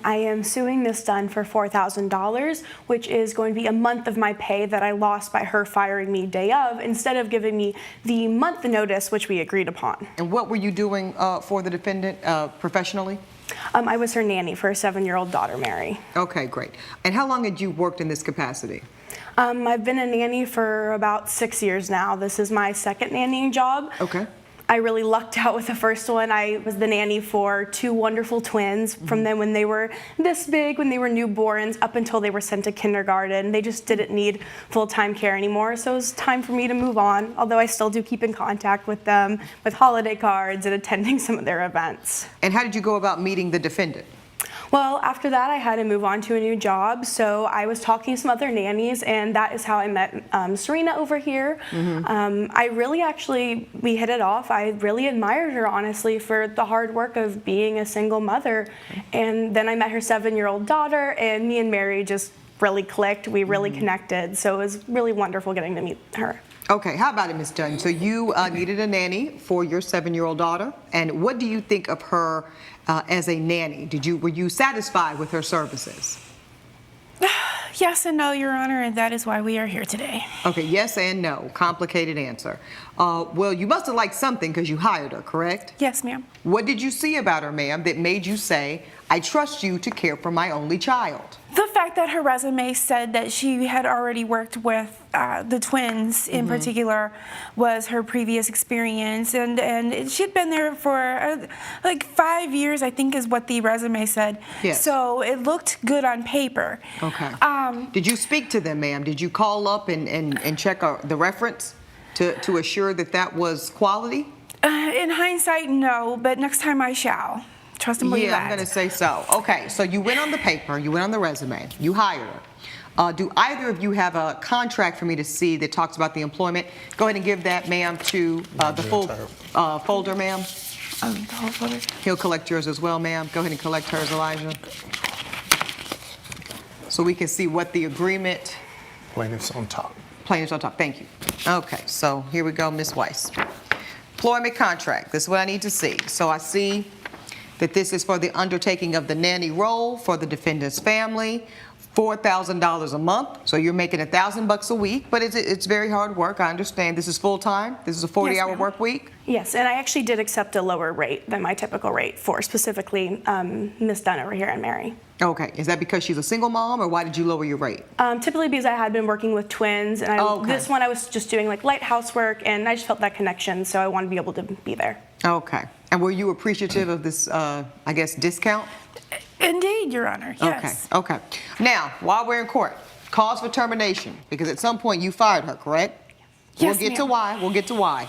I am suing Miss Dunn for $4,000, which is going to be a month of my pay that I lost by her firing me day of, instead of giving me the month notice, which we agreed upon. And what were you doing for the defendant professionally? I was her nanny for a 7-year-old daughter, Mary. Okay, great. And how long had you worked in this capacity? I've been a nanny for about 6 years now. This is my second nannying job. Okay. I really lucked out with the first one. I was the nanny for 2 wonderful twins from them when they were this big, when they were newborns, up until they were sent to kindergarten. They just didn't need full-time care anymore, so it was time for me to move on, although I still do keep in contact with them with holiday cards and attending some of their events. And how did you go about meeting the defendant? Well, after that, I had to move on to a new job, so I was talking to some other nannies, and that is how I met Serena over here. I really we hit it off. I really admired her, honestly, for the hard work of being a single mother. And then I met her 7-year-old daughter, and me and Mary just really clicked. We really connected, so it was really wonderful getting to meet her. Okay, how about it, Ms. Dunn? So you needed a nanny for your 7-year-old daughter, and what do you think of her as a nanny? Were you satisfied with her services? Yes and no, Your Honor, and that is why we are here today. Okay, yes and no. Complicated answer. Well, you must have liked something because you hired her, correct? Yes, ma'am. What did you see about her, ma'am, that made you say, I trust you to care for my only child? The fact that her resume said that she had already worked with the twins in particular was her previous experience, and she'd been there for like 5 years, I think is what the resume said. Yes. So it looked good on paper. Okay. Did you speak to them, ma'am? Did you call up and check the reference to assure that that was quality? In hindsight, no, but next time I shall. Trust and believe that. Yeah, I'm going to say so. Okay, so you went on the paper, you went on the resume, you hired her. Do either of you have a contract for me to see that talks about the employment? Go ahead and give that, ma'am, to the full folder, ma'am. The whole folder? He'll collect yours as well, ma'am. Go ahead and collect hers, Elijah. So we can see what the agreement... Plaintiff's on top. Plaintiff's on top, thank you. Okay, so here we go, Ms. Weiss. Employment contract, this is what I need to see. So I see that this is for the undertaking of the nanny role for the defendant's family, $4,000 a month. So you're making $1,000 a week, but it's very hard work. I understand. This is full time. This is a 40-hour work week. Yes, and I actually did accept a lower rate than my typical rate for specifically Miss Dunn over here and Mary. Okay, is that because she's a single mom, or why did you lower your rate? Typically because I had been working with twins, and this one I was just doing like light housework, and I just felt that connection, so I wanted to be able to be there. Okay, and were you appreciative of this, I guess, discount? Indeed, Your Honor, yes. Okay. Now, while we're in court, cause for termination, because at some point you fired her, correct? Yes, We'll get to why,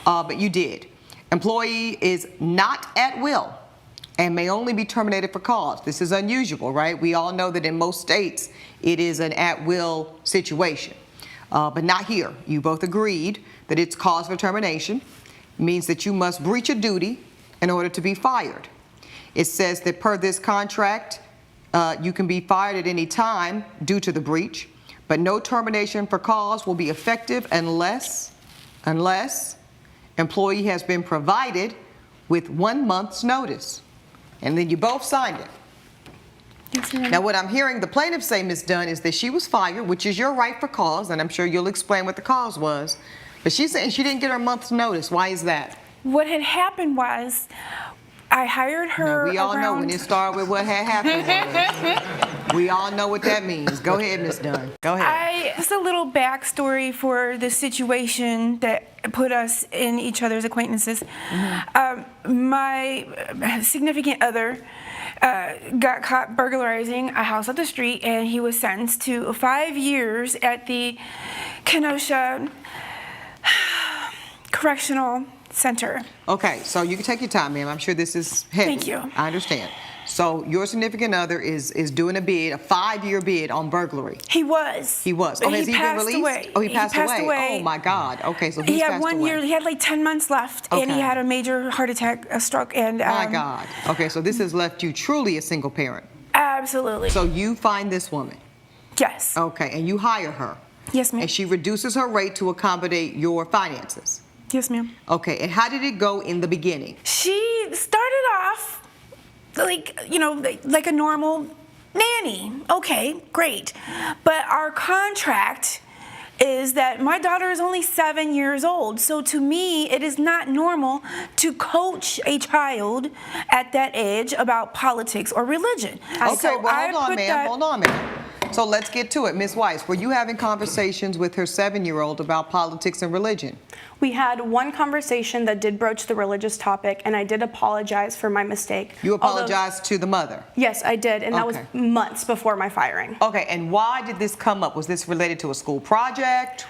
but you did. Employee is not at will and may only be terminated for cause. This is unusual, right? We all know that in most states it is an at-will situation, but not here. You both agreed that it's cause for termination. It means that you must breach a duty in order to be fired. It says that per this contract, you can be fired at any time due to the breach, but no termination for cause will be effective unless employee has been provided with 1 month's notice. And then you both signed it. Yes, ma'am. Now, what I'm hearing the plaintiff say, Ms. Dunn, is that she was fired, which is your right for cause, and I'm sure you'll explain what the cause was. But she's saying she didn't get her month's notice. Why is that? What had happened was I hired her. No, we all know when it started with what had happened. We all know what that means. Go ahead, Ms. Dunn. Go ahead. Just a little backstory for the situation that put us in each other's acquaintances. My significant other got caught burglarizing a house up the street, and he was sentenced to 5 years at the Kenosha Correctional Center. Okay, so you can take your time, ma'am. I'm sure this is heavy. Thank you. I understand. So your significant other is doing a bid, a 5-year bid on burglary. He was. He was. But has he been released? Away. Oh, he passed away. Oh my God. Okay, so he he's had passed 1 away. year. He had like 10 months left, and he had a major heart attack, a stroke, and. My God. Okay, so this has left you truly a single parent. Absolutely. So you find this woman. Yes. Okay, and you hire her. Yes, ma'am. And she reduces her rate to accommodate your finances. Yes, ma'am. Okay, and how did it go in the beginning? She started off like a normal nanny. Okay, great. But our contract is that my daughter is only 7 years old. So to me, it is not normal to coach a child at that age about politics or religion. Okay, So well, I hold on, put ma'am. that- Hold on, ma'am. So let's get to it. Ms. Weiss, were you having conversations with her 7-year-old about politics and religion? We had one conversation that did broach the religious topic, and I did apologize for my mistake. You Although- apologized to the mother? Yes, I did, and that was Okay. months before my firing. Okay, and why did this come up? Was this related to a school project?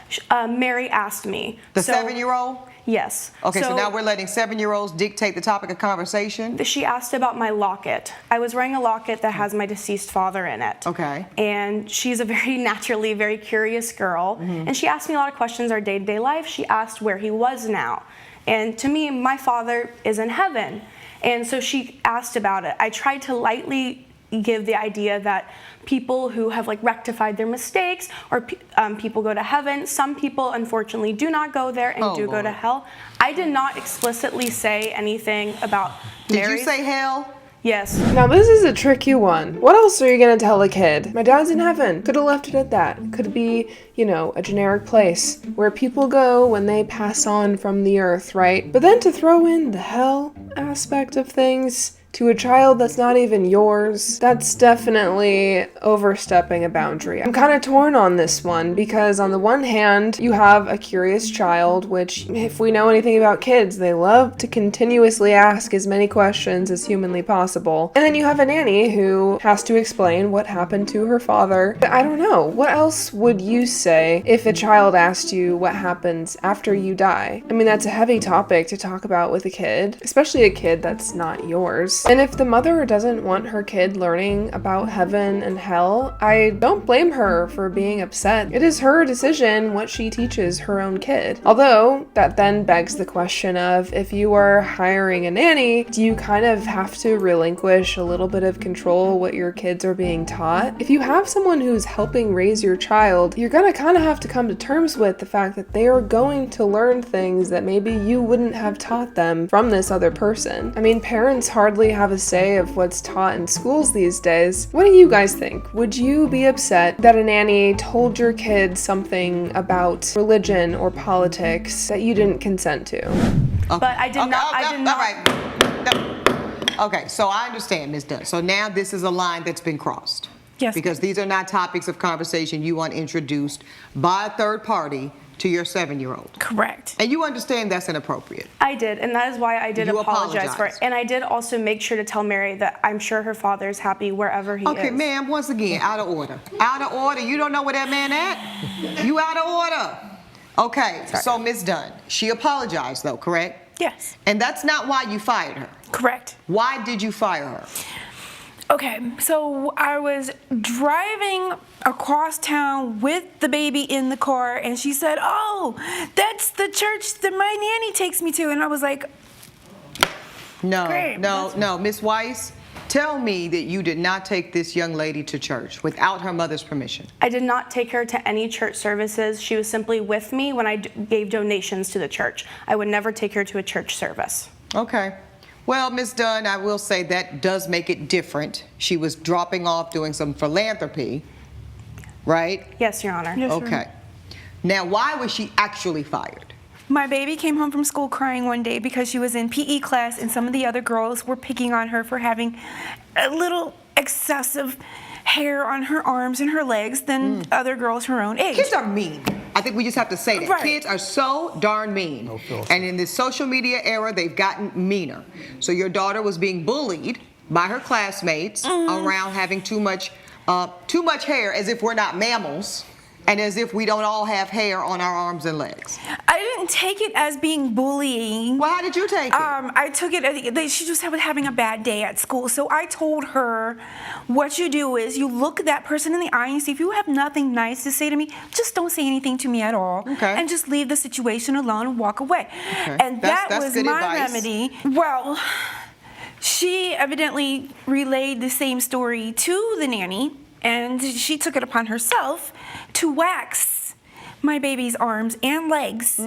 Mary asked me. The So- 7-year-old? Yes. Okay, so now we're letting 7-year-olds dictate the topic of conversation? She asked about my locket. I was wearing a locket that has my deceased father in it. Okay. And she's a very naturally very curious girl. And she asked me a lot of questions our day-to-day life. She asked where he was now. And to me, my father is in heaven. And so she asked about it. I tried to lightly give the idea that people who have like rectified their mistakes or people go to heaven. Some people unfortunately do not go there and do go to Lord. hell. I did not explicitly say anything about Did Mary's. you say hell? Yes. Now this is a tricky one. What else are you gonna tell a kid? My dad's in heaven. Could have left it at that. Could be, a generic place where people go when they pass on from the earth, right? But then to throw in the hell aspect of things to a child that's not even yours, that's definitely overstepping a boundary. I'm kind of torn on this one because on the one hand, you have a curious child, which if we know anything about kids, they love to continuously ask as many questions as humanly possible. And then you have a nanny who has to explain what happened to her father. I don't know. What else would you say if a child asked you what happens after you die? I mean, that's a heavy topic to talk about with a kid, especially a kid that's not yours. And if the mother doesn't want her kid learning about heaven and hell, I don't blame her for being upset. It is her decision what she teaches her own kid. Although, that then begs the question of, if you are hiring a nanny, do you kind of have to relinquish a little bit of control what your kids are being taught? If you have someone who's helping raise your child, you're gonna kind of have to come to terms with the fact that they are going to learn things that maybe you wouldn't have taught them from this other person. I mean, parents hardly have a say of what's taught in schools these days. What do you guys think? Would you be upset that a nanny told your kid something about religion or politics that you didn't consent to? But I did not. I did not. All right. No. Okay, so I understand, Ms. Dunn. So now this is a line that's been crossed. Yes. Because these are not topics of conversation you want introduced by a third party to your 7-year-old. Correct. And you understand that's inappropriate. I did, and that is why I did You apologize for it. apologized. And I did also make sure to tell Mary that I'm sure her father is happy wherever he Okay, is. ma'am, once again, out of order. Out of order. You don't know where that man at? You out of order. Okay, so Ms. Dunn, she apologized though, correct? Yes. And that's not why you fired her. Correct. Why did you fire her? Okay, so I was driving across town with the baby in the car, and she said, "Oh, that's the church that my nanny takes me to," and I was like, No, Great, no, Ms. Weiss, tell me that you did not take this young lady to church without her mother's permission. I did not take her to any church services. She was simply with me when I gave donations to the church. I would never take her to a church service. Okay. Well, Ms. Dunn, I will say that does make it different. She was dropping off doing some philanthropy, right? Yes, Your Honor. Yes, sir. Okay. Now, why was she actually fired? My baby came home from school crying one day because she was in PE class and some of the other girls were picking on her for having a little excessive hair on her arms and her legs than other girls her own age. Kids are mean. I think we just have to say that. Right. Kids are so darn mean. And in this social media era, they've gotten meaner. So your daughter was being bullied by her classmates around having too much hair, as if we're not mammals. And as if we don't all have hair on our arms and legs. I didn't take it as being bullying. Well, how did you take it? I took it, she just was having a bad day at school. So I told her, what you do is you look that person in the eye and see if you have nothing nice to say to me, just don't say anything to me at all. Okay. And just leave the situation alone and walk away. Okay. And That's that was good my advice. remedy. Well, she evidently relayed the same story to the nanny, and she took it upon herself to wax my baby's arms and legs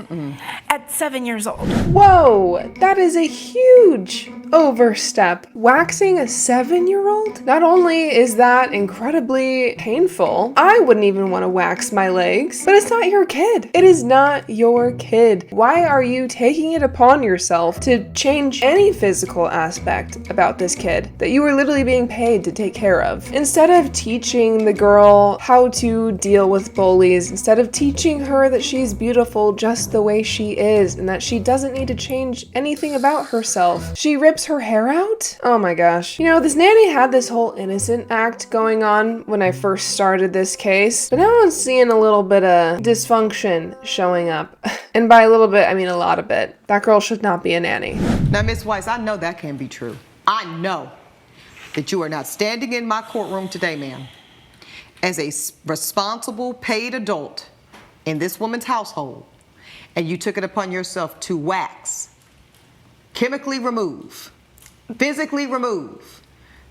at 7 years old. Whoa, that is a huge overstep. Waxing a 7-year-old? Not only is that incredibly painful, I wouldn't even want to wax my legs, but it's not your kid. It is not your kid. Why are you taking it upon yourself to change any physical aspect about this kid that you were literally being paid to take care of? Instead of teaching the girl how to deal with bullies, instead of teaching her that she's beautiful just the way she is and that she doesn't need to change anything about herself, she rips her hair out? Oh my gosh. You know, this nanny had this whole innocent act going on when I first started this case, but now I'm seeing a little bit of dysfunction showing up. And by a little bit, I mean a lot of it. That girl should not be a nanny. Now, Miss Weiss, I know that can't be true. I know that you are not standing in my courtroom today, ma'am, as a responsible, paid adult in this woman's household, and you took it upon yourself to wax, chemically remove, physically remove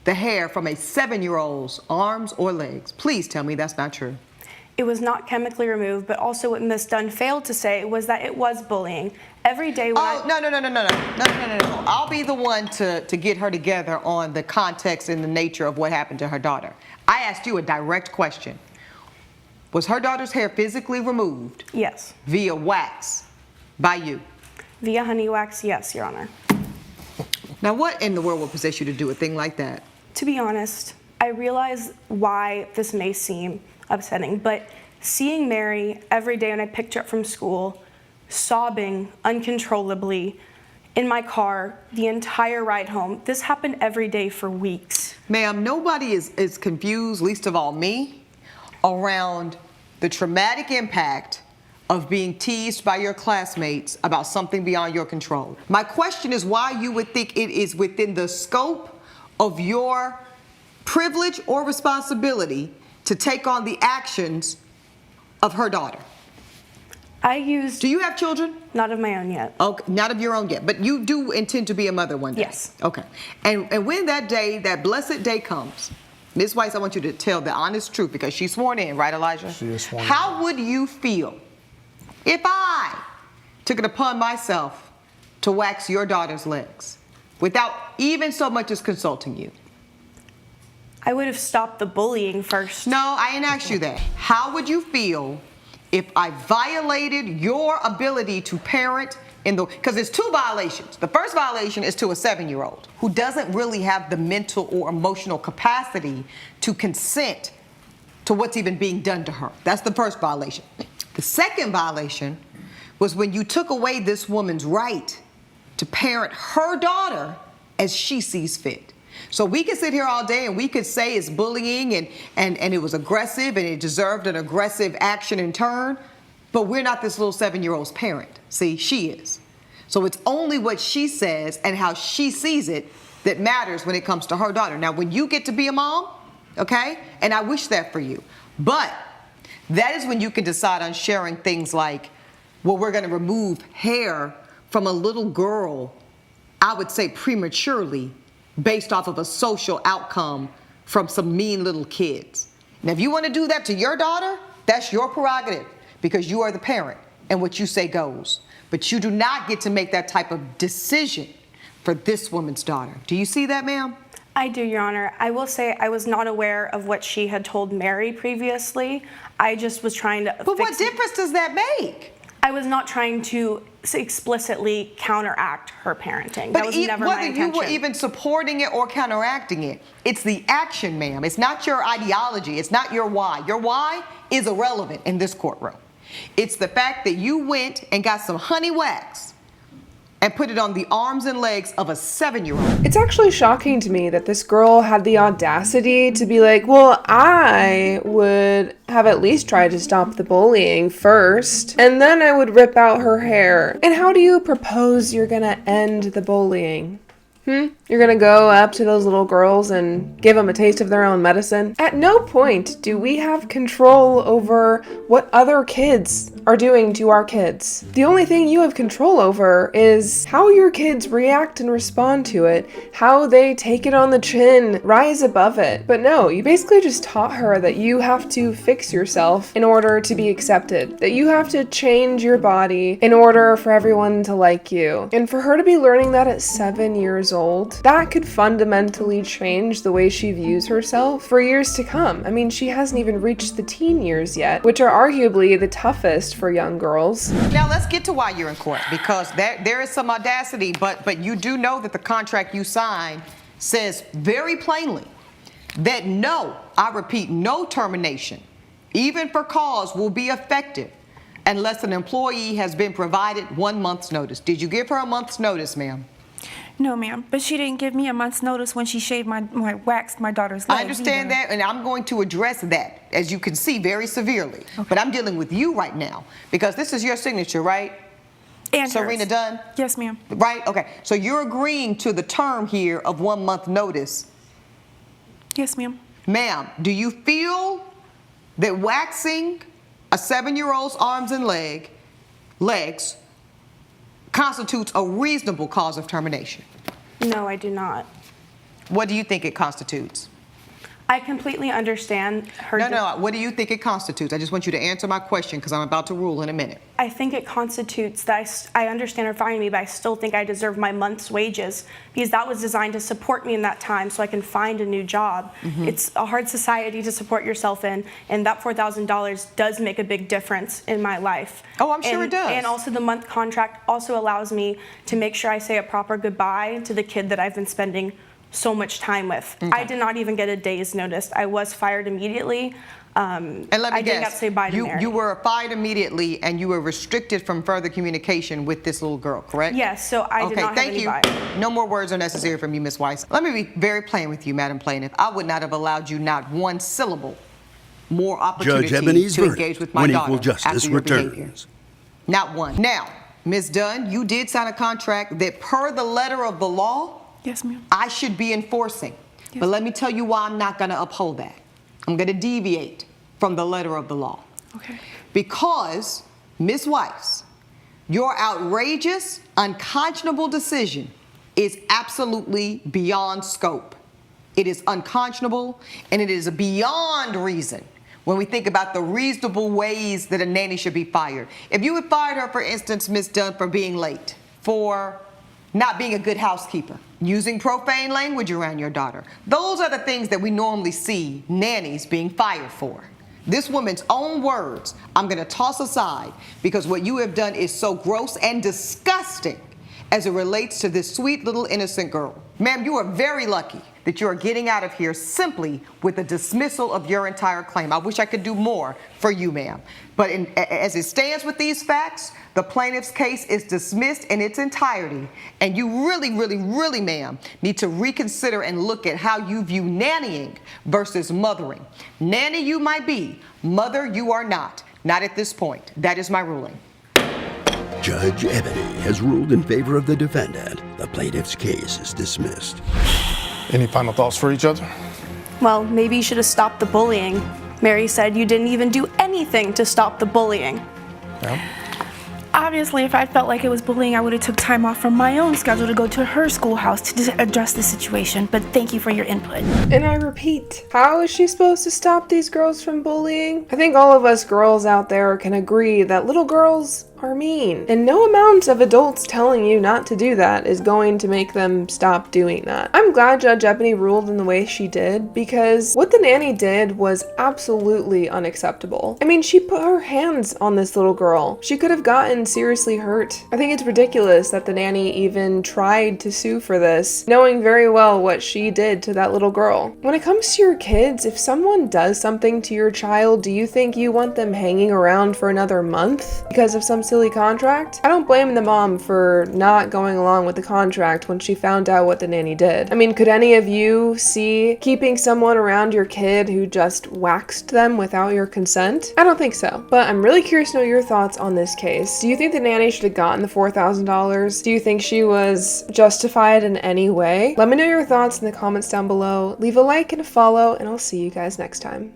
the hair from a 7-year-old's arms or legs. Please tell me that's not true. It was not chemically removed, but also what Miss Dunn failed to say was that it was bullying. Every day when No. I'll be the one to get her together on the context and the nature of what happened to her daughter. I asked you a direct question. Was her daughter's hair physically removed? Yes. Via wax by you? Via honey wax, yes, Your Honor. Now, what in the world would possess you to do a thing like that? To be honest, I realize why this may seem upsetting, but seeing Mary every day when I picked her up from school, sobbing uncontrollably in my car the entire ride home, this happened every day for weeks. Ma'am, nobody is confused, least of all me, around the traumatic impact of being teased by your classmates about something beyond your control. My question is why you would think it is within the scope of your privilege or responsibility to take on the actions of her daughter. Do you have children? Not of my own yet. Okay, not of your own yet, but you do intend to be a mother one day? Yes. Okay. And when that day, that blessed day comes, Ms. Weiss, I want you to tell the honest truth because she's sworn in, right, Elijah? She is sworn in. How would you feel if I took it upon myself to wax your daughter's legs without even so much as consulting you? I would have stopped the bullying first. No, I didn't ask you that. How would you feel if I violated your ability to parent because there's 2 violations. The first violation is to a 7-year-old who doesn't really have the mental or emotional capacity to consent to what's even being done to her. That's the first violation. The second violation was when you took away this woman's right to parent her daughter as she sees fit. So we could sit here all day and we could say it's bullying and it was aggressive and it deserved an aggressive action in turn, but we're not this little 7-year-old's parent. See, she is. So it's only what she says and how she sees it that matters when it comes to her daughter. Now, when you get to be a mom, okay, and I wish that for you, but that is when you can decide on sharing things like, well, we're going to remove hair from a little girl, I would say prematurely, based off of a social outcome from some mean little kids. Now, if you want to do that to your daughter, that's your prerogative because you are the parent and what you say goes. But you do not get to make that type of decision for this woman's daughter. Do you see that, ma'am? I do, Your Honor. I will say I was not aware of what she had told Mary previously. I just was trying to But what difference does that make? I was not trying to explicitly counteract her parenting. But that was never my intention. Whether you were even supporting it or counteracting it, it's the action, ma'am. It's not your ideology. It's not your why. Your why is irrelevant in this courtroom. It's the fact that you went and got some honey wax and put it on the arms and legs of a 7-year-old. It's actually shocking to me that this girl had the audacity to be like, well, I would have at least tried to stop the bullying first, and then I would rip out her hair. And how do you propose you're gonna end the bullying? You're gonna go up to those little girls and give them a taste of their own medicine? At no point do we have control over what other kids are doing to our kids. The only thing you have control over is how your kids react and respond to it, how they take it on the chin, rise above it. But no, you basically just taught her that you have to fix yourself in order to be accepted, that you have to change your body in order for everyone to like you. And for her to be learning that at 7 years old, that could fundamentally change the way she views herself for years to come. I mean, she hasn't even reached the teen years yet, which are arguably the toughest for young girls. Now let's get to why you're in court, because there is some audacity, but you do know that the contract you signed says very plainly that no, I repeat, no termination, even for cause, will be effective unless an employee has been provided 1 month's notice. Did you give her a month's notice, ma'am? No, ma'am. But she didn't give me a month's notice when she shaved waxed my daughter's legs. I understand either. that, and I'm going to address that, as you can see, very severely. Okay. But I'm dealing with you right now, because this is your signature, right? And Serena hers. Dunn? Yes, ma'am. Right? Okay. So you're agreeing to the term here of 1 month notice. Yes, ma'am. Ma'am, do you feel that waxing a 7-year-old's arms and legs constitutes a reasonable cause of termination? No, I do not. What do you think it constitutes? I completely understand her. No. What do you think it constitutes? I just want you to answer my question, because I'm about to rule in a minute. I think it constitutes that I understand her firing me, but I still think I deserve my month's wages, because that was designed to support me in that time so I can find a new job. Mm-hmm. It's a hard society to support yourself in, and that $4,000 does make a big difference in my life. Oh, I'm sure it does. And also the month contract also allows me to make sure I say a proper goodbye to the kid that I've been spending so much time with. Okay. I did not even get a day's notice. I was fired immediately. And let me I didn't get to say bye to Mary. You were fired immediately, and you were restricted from further communication with this little girl, correct? Yes, so I did not have any bye. No more words are necessary from you, Ms. Weiss. Let me be very plain with you, Madam Plaintiff. I would not have allowed you not one syllable more opportunity to engage with my daughter after your behavior. Not one. Now, Ms. Dunn, you did sign a contract that, per the letter of the law, yes, ma'am, I should be enforcing. Yes. But let me tell you why I'm not going to uphold that. I'm going to deviate from the letter of the law. Okay. Because, Ms. Weiss, your outrageous, unconscionable decision is absolutely beyond scope. It is unconscionable, and it is beyond reason when we think about the reasonable ways that a nanny should be fired. If you had fired her, for instance, Ms. Dunn, for being late, for not being a good housekeeper, using profane language around your daughter, those are the things that we normally see nannies being fired for. This woman's own words, I'm going to toss aside, because what you have done is so gross and disgusting as it relates to this sweet little innocent girl. Ma'am, you are very lucky that you are getting out of here simply with the dismissal of your entire claim. I wish I could do more for you, ma'am. But as it stands with these facts, the plaintiff's case is dismissed in its entirety. And you really, ma'am, need to reconsider and look at how you view nannying versus mothering. Nanny you might be, mother you are not. Not at this point. That is my ruling. Judge Ebony has ruled in favor of the defendant. The plaintiff's case is dismissed. Any final thoughts for each other? Well, maybe you should have stopped the bullying. Mary said you didn't even do anything to stop the bullying. Yeah. Obviously, if I felt like it was bullying, I would have took time off from my own schedule to go to her schoolhouse to address the situation. But thank you for your input. And I repeat, how is she supposed to stop these girls from bullying? I think all of us girls out there can agree that little girls are mean. And no amount of adults telling you not to do that is going to make them stop doing that. I'm glad Judge Ebony ruled in the way she did, because what the nanny did was absolutely unacceptable. I mean, she put her hands on this little girl. She could have gotten seriously hurt. I think it's ridiculous that the nanny even tried to sue for this, knowing very well what she did to that little girl. When it comes to your kids, if someone does something to your child, do you think you want them hanging around for another month because of some silly silly contract. I don't blame the mom for not going along with the contract when she found out what the nanny did. I mean, could any of you see keeping someone around your kid who just waxed them without your consent? I don't think so, but I'm really curious to know your thoughts on this case. Do you think the nanny should have gotten the $4,000? Do you think she was justified in any way? Let me know your thoughts in the comments down below. Leave a like and a follow, and I'll see you guys next time.